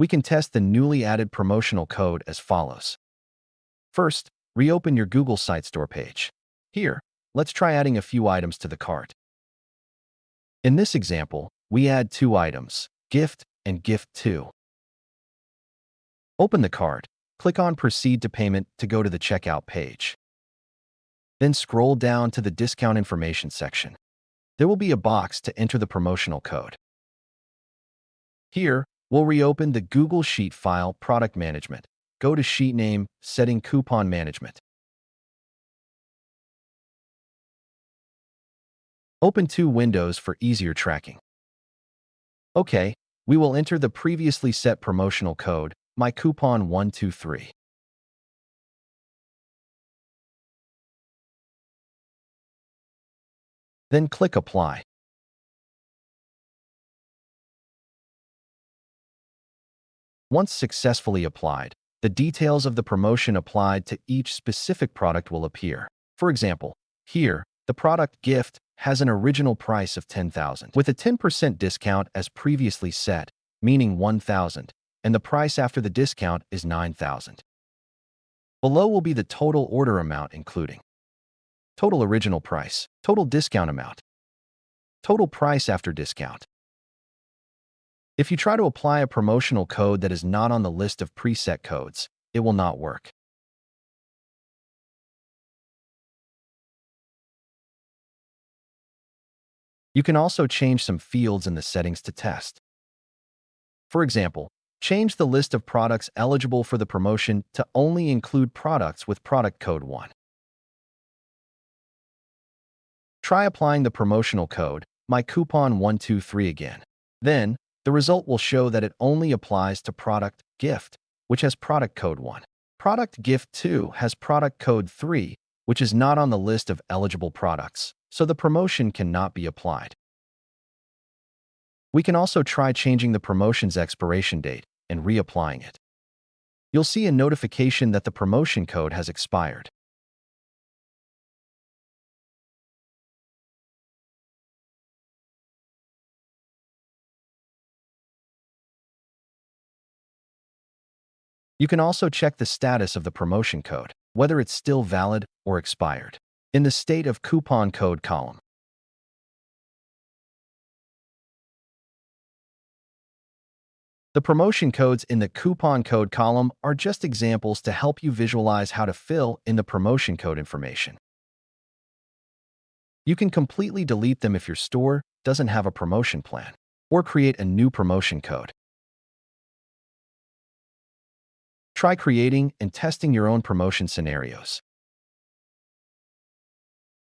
We can test the newly added promotional code as follows. First, reopen your Google Site Store page. Here, let's try adding a few items to the cart. In this example, we add 2 items, gift and gift 2. Open the cart, click on Proceed to Payment to go to the checkout page. Then scroll down to the discount information section. There will be a box to enter the promotional code. Here, we'll reopen the Google Sheet file Product Management. Go to Sheet Name, Setting Coupon Management. Open 2 windows for easier tracking. Okay, we will enter the previously set promotional code, my coupon 123. Then click Apply. Once successfully applied, the details of the promotion applied to each specific product will appear. For example, here, the product gift has an original price of $10,000 with a 10% discount as previously set, meaning $1,000, and the price after the discount is $9,000. Below will be the total order amount including total original price, total discount amount, total price after discount. If you try to apply a promotional code that is not on the list of preset codes, it will not work. You can also change some fields in the settings to test. For example, change the list of products eligible for the promotion to only include products with product code 1. Try applying the promotional code, my coupon 123 again. Then, the result will show that it only applies to product gift, which has product code 1. Product gift 2 has product code 3, which is not on the list of eligible products, so the promotion cannot be applied. We can also try changing the promotion's expiration date and reapplying it. You'll see a notification that the promotion code has expired. You can also check the status of the promotion code, whether it's still valid or expired, in the State of Coupon Code column. The promotion codes in the coupon code column are just examples to help you visualize how to fill in the promotion code information. You can completely delete them if your store doesn't have a promotion plan, or create a new promotion code. Try creating and testing your own promotion scenarios.